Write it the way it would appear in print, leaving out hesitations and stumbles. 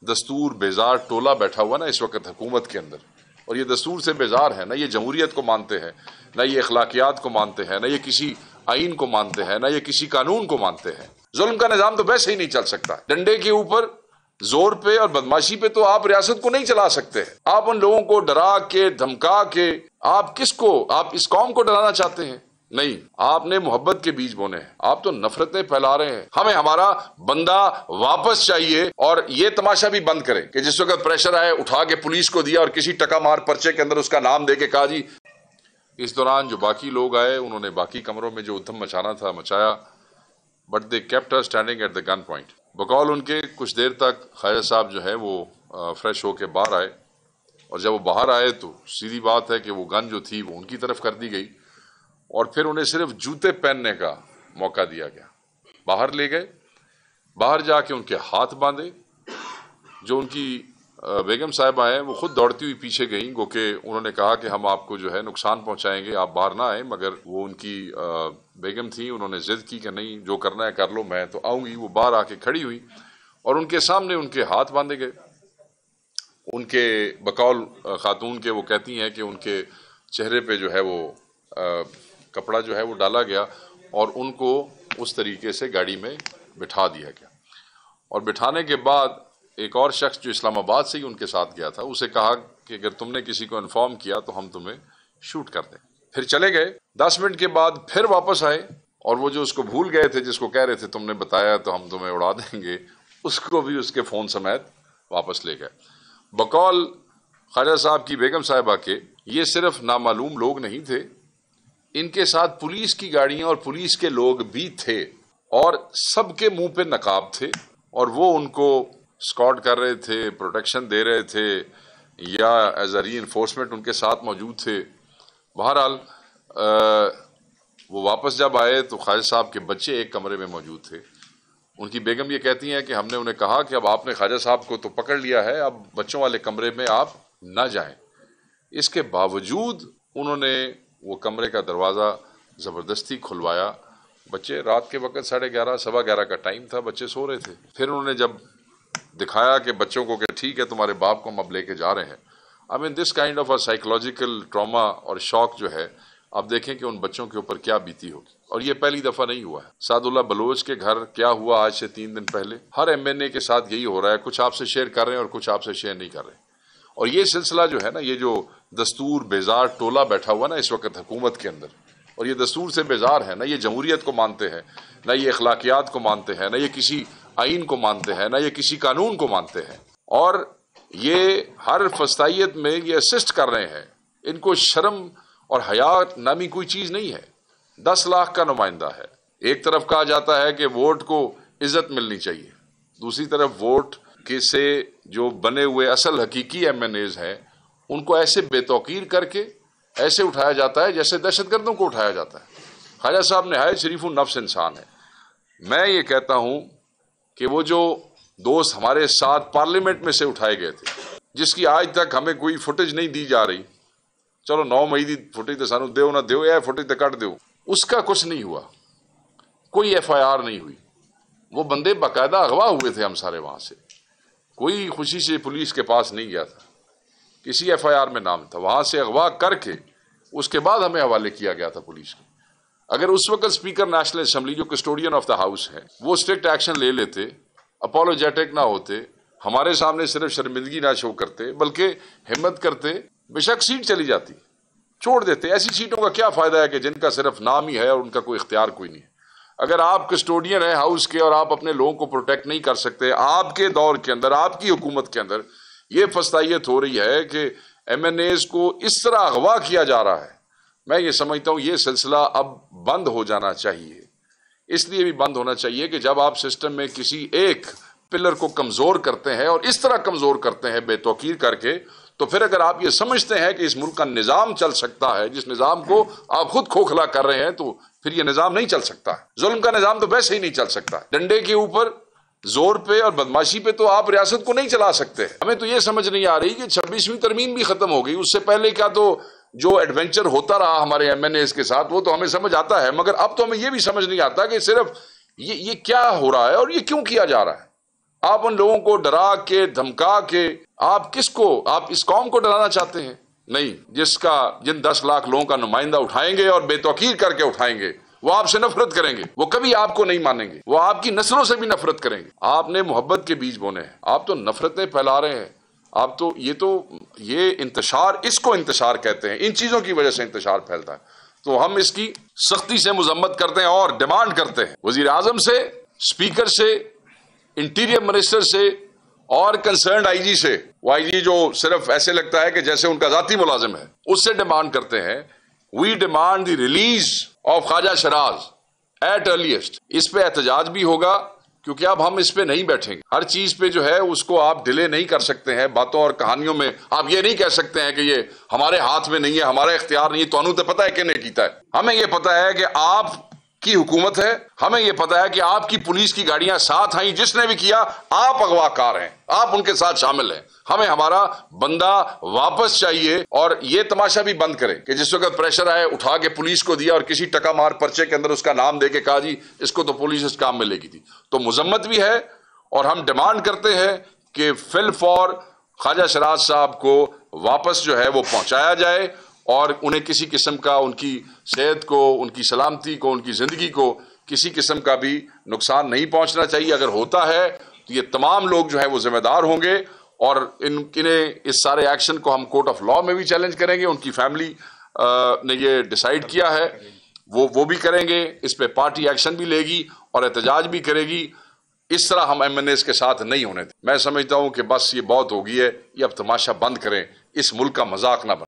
دستور بیزار ٹولہ بیٹھا ہوا نا اس وقت حکومت کے اندر، اور یہ دستور سے بیزار ہے، نہ یہ جمہوریت کو مانتے ہیں، نہ یہ اخلاقیات کو مانتے ہیں، نہ یہ کسی آئین کو مانتے ہیں، نہ یہ کسی قانون کو مانتے ہیں۔ ظلم کا نظام تو ویسے ہی نہیں چل سکتا، ڈنڈے کے اوپر زور پہ اور بدماشی پہ تو آپ ریاست کو نہیں چلا سکتے۔ آپ ان لوگوں کو ڈرا کے دھمکا کے آپ اس قوم کو ڈرانا چاہتے ہیں؟ نہیں، آپ نے محبت کے بیج بونے ہیں، آپ تو نفرتیں پھیلا رہے ہیں۔ ہمیں ہمارا بندہ واپس چاہیے، اور یہ تماشا بھی بند کریں کہ جس وقت پریشر آئے اٹھا کے پولیس کو دیا اور کسی ٹکا مار پرچے کے اندر اس کا نام دے کے کہا جی۔ اس دوران جو باقی لوگ آئے انہوں نے باقی کمروں میں جو ادھم مچانا تھا مچایا، but they kept us standing at the gun point. بقول ان کے کچھ دیر تک خواجہ صاحب جو ہے وہ فریش ہو کے باہر آئے، اور جب وہ باہر آئے تو سیدھی بات ہے کہ وہ گن جو تھی وہ ان کی طرف کر دی گئی، اور پھر انہیں صرف جوتے پہننے کا موقع دیا گیا۔ باہر لے گئے، باہر جا کے ان کے ہاتھ باندھے۔ جو ان کی بیگم صاحبہ ہیں وہ خود دوڑتی ہوئی پیچھے گئیں، گو کہ انہوں نے کہا کہ ہم آپ کو جو ہے نقصان پہنچائیں گے، آپ باہر نہ آئیں، مگر وہ ان کی بیگم تھیں، انہوں نے ضد کی کہ نہیں، جو کرنا ہے کر لو، میں تو آؤں گی۔ وہ باہر آ کے کھڑی ہوئی اور ان کے سامنے ان کے ہاتھ باندھے گئے۔ ان کے بقول خاتون کے وہ کہتی ہیں کہ ان کے چہرے پہ جو ہے وہ کپڑا جو ہے وہ ڈالا گیا، اور ان کو اس طریقے سے گاڑی میں بٹھا دیا گیا، اور بٹھانے کے بعد ایک اور شخص جو اسلام آباد سے ہی ان کے ساتھ گیا تھا اسے کہا کہ اگر تم نے کسی کو انفارم کیا تو ہم تمہیں شوٹ کر دیں۔ پھر چلے گئے۔ 10 منٹ کے بعد پھر واپس آئے، اور وہ جو اس کو بھول گئے تھے، جس کو کہہ رہے تھے تم نے بتایا تو ہم تمہیں اڑا دیں گے، اس کو بھی اس کے فون سمیت واپس لے گئے۔ بقول خواجہ صاحب کی بیگم صاحبہ کے یہ صرف نامعلوم لوگ نہیں تھے، ان کے ساتھ پولیس کی گاڑیاں اور پولیس کے لوگ بھی تھے، اور سب کے منہ پہ نقاب تھے، اور وہ ان کو اسکارٹ کر رہے تھے، پروٹیکشن دے رہے تھے، یا ایز اے ری انفورسمنٹ ان کے ساتھ موجود تھے۔ بہرحال وہ واپس جب آئے تو خواجہ صاحب کے بچے ایک کمرے میں موجود تھے۔ ان کی بیگم یہ کہتی ہیں کہ ہم نے انہیں کہا کہ اب آپ نے خواجہ صاحب کو تو پکڑ لیا ہے، اب بچوں والے کمرے میں آپ نہ جائیں۔ اس کے باوجود انہوں نے وہ کمرے کا دروازہ زبردستی کھلوایا۔ بچے رات کے وقت 11:30 11:15 کا ٹائم تھا، بچے سو رہے تھے۔ پھر انہوں نے جب دکھایا کہ بچوں کو کہ ٹھیک ہے تمہارے باپ کو ہم اب لے کے جا رہے ہیں، I mean this kind of a psychological trauma اور شوق جو ہے، آپ دیکھیں کہ ان بچوں کے اوپر کیا بیتی ہوگی۔ اور یہ پہلی دفعہ نہیں ہوا ہے۔ سعد اللہ بلوچ کے گھر کیا ہوا آج سے 3 دن پہلے، ہر MNA کے ساتھ یہی ہو رہا ہے، کچھ آپ سے شیئر کر رہے ہیں اور کچھ آپ سے شیئر نہیں کر رہے۔ اور یہ سلسلہ جو ہے نا، یہ جو دستور بیزار ٹولہ بیٹھا ہوا نا اس وقت حکومت کے اندر، اور یہ دستور سے بیزار ہے، نہ یہ جمہوریت کو مانتے ہیں، نہ یہ اخلاقیات کو مانتے ہیں، نہ یہ کسی آئین کو مانتے ہیں، نہ یہ کسی قانون کو مانتے ہیں، اور یہ ہر فسطائیت میں یہ اسسٹ کر رہے ہیں۔ ان کو شرم اور حیا نامی کوئی چیز نہیں ہے۔ 10 لاکھ کا نمائندہ ہے، ایک طرف کہا جاتا ہے کہ ووٹ کو عزت ملنی چاہیے، دوسری طرف ووٹ کے سے جو بنے ہوئے اصل حقیقی MNAs ہیں ان کو ایسے بے توقیر کر کے ایسے اٹھایا جاتا ہے جیسے دہشت گردوں کو اٹھایا جاتا ہے۔ خواجہ صاحب نہایت شریف النفس انسان ہے۔ میں یہ کہتا ہوں کہ وہ جو دوست ہمارے ساتھ پارلیمنٹ میں سے اٹھائے گئے تھے، جس کی آج تک ہمیں کوئی فوٹیج نہیں دی جا رہی، چلو 9 مئی دی فوٹیج تو سانو دیو نہ دیو، یہ فوٹیج تو کٹ دیو، اس کا کچھ نہیں ہوا، کوئی FIR نہیں ہوئی۔ وہ بندے باقاعدہ اغوا ہوئے تھے، ہم سارے وہاں سے، کوئی خوشی سے پولیس کے پاس نہیں گیا تھا، کسی FIR میں نام تھا، وہاں سے اغوا کر کے اس کے بعد ہمیں حوالے کیا گیا تھا پولیس کو۔ اگر اس وقت اسپیکر نیشنل اسمبلی جو کسٹوڈین آف دا ہاؤس ہے وہ اسٹرکٹ ایکشن لے لیتے، اپولوجیٹک نہ ہوتے، ہمارے سامنے صرف شرمندگی نہ شو کرتے بلکہ ہمت کرتے، بے شک سیٹ چلی جاتی، چھوڑ دیتے۔ ایسی سیٹوں کا کیا فائدہ ہے کہ جن کا صرف نام ہی ہے اور ان کا کوئی اختیار کوئی نہیں ہے۔ اگر آپ کسٹوڈین ہیں ہاؤس کے اور آپ اپنے لوگوں کو پروٹیکٹ نہیں کر سکتے، آپ کے دور کے اندر، آپ کی حکومت کے اندر یہ فسطائیت ہو رہی ہے کہ MNAs کو اس طرح اغوا کیا جا رہا ہے، میں یہ سمجھتا ہوں یہ سلسلہ اب بند ہو جانا چاہیے۔ اس لیے بھی بند ہونا چاہیے کہ جب آپ سسٹم میں کسی ایک پلر کو کمزور کرتے ہیں اور اس طرح کمزور کرتے ہیں بے توقیر کر کے، تو پھر اگر آپ یہ سمجھتے ہیں کہ اس ملک کا نظام چل سکتا ہے، جس نظام کو آپ خود کھوکھلا کر رہے ہیں، تو پھر یہ نظام نہیں چل سکتا ہے۔ ظلم کا نظام تو ویسے ہی نہیں چل سکتا، ڈنڈے کے اوپر زور پہ اور بدماشی پہ تو آپ ریاست کو نہیں چلا سکتے۔ ہمیں تو یہ سمجھ نہیں آ رہی کہ 26ویں ترمیم بھی ختم ہو گئی، اس سے پہلے کا تو جو ایڈونچر ہوتا رہا ہمارے MNAs کے ساتھ وہ تو ہمیں سمجھ آتا ہے، مگر اب تو ہمیں یہ بھی سمجھ نہیں آتا کہ صرف یہ کیا ہو رہا ہے اور یہ کیوں کیا جا رہا ہے۔ آپ ان لوگوں کو ڈرا کے دھمکا کے آپ آپ اس قوم کو ڈرانا چاہتے ہیں؟ نہیں، جن 10 لاکھ لوگوں کا نمائندہ اٹھائیں گے اور بے توقیر کر کے اٹھائیں گے، وہ آپ سے نفرت کریں گے، وہ کبھی آپ کو نہیں مانیں گے، وہ آپ کی نسلوں سے بھی نفرت کریں گے۔ آپ نے محبت کے بیج بونے ہیں، آپ تو نفرتیں پھیلا رہے ہیں۔ آپ تو یہ انتشار، اس کو انتشار کہتے ہیں، ان چیزوں کی وجہ سے انتشار پھیلتا ہے۔ تو ہم اس کی سختی سے مذمت کرتے ہیں اور ڈیمانڈ کرتے ہیں وزیر اعظم سے، اسپیکر سے، انٹیریئر منسٹر سے اور کنسرنڈ آئی جی سے، وہ آئی جی جو صرف ایسے لگتا ہے کہ جیسے ان کا ذاتی ملازم ہے، اس سے ڈیمانڈ کرتے ہیں، we demand the release of Khawaja Shiraz at earliest. اس پہ احتجاج بھی ہوگا، کیونکہ اب ہم اس پہ نہیں بیٹھیں گے۔ ہر چیز پہ جو ہے اس کو آپ ڈیلے نہیں کر سکتے ہیں، باتوں اور کہانیوں میں آپ یہ نہیں کہہ سکتے ہیں کہ یہ ہمارے ہاتھ میں نہیں ہے، ہمارا اختیار نہیں ہے۔ تو انہوں تے پتہ ہے کہ نہیں کیتا ہے، ہمیں یہ پتہ ہے کہ آپ کی حکومت ہے، ہمیں یہ پتہ ہے کہ آپ کی پولیس کی گاڑیاں ساتھ آئیں، جس نے بھی کیا آپ اغوا کار ہیں، آپ ان کے ساتھ شامل ہیں۔ ہمیں ہمارا بندہ واپس چاہیے، اور یہ تماشا بھی بند کریں کہ جس وقت پریشر آئے اٹھا کے پولیس کو دیا اور کسی ٹکا مار پرچے کے اندر اس کا نام دے کے کہا جی اس کو تو پولیس اس کام میں لے گی تھی۔ تو مذمت بھی ہے، اور ہم ڈیمانڈ کرتے ہیں کہ فی الفور خواجہ شیراز صاحب کو واپس جو ہے وہ پہنچایا جائے، اور انہیں کسی قسم کا، ان کی صحت کو، ان کی سلامتی کو، ان کی زندگی کو کسی قسم کا بھی نقصان نہیں پہنچنا چاہیے۔ اگر ہوتا ہے تو یہ تمام لوگ جو ہے وہ ذمہ دار ہوں گے، اور انہیں اس سارے ایکشن کو ہم کورٹ آف لاء میں بھی چیلنج کریں گے۔ ان کی فیملی نے یہ ڈیسائیڈ کیا ہے، وہ بھی کریں گے، اس پہ پارٹی ایکشن بھی لے گی اور احتجاج بھی کرے گی۔ اس طرح ہم ایم این ایز کے ساتھ نہیں ہونے دیں۔ میں سمجھتا ہوں کہ بس یہ بہت ہو گئی ہے، یہ اب تماشا بند کریں، اس ملک کا مذاق نہ بنائیں۔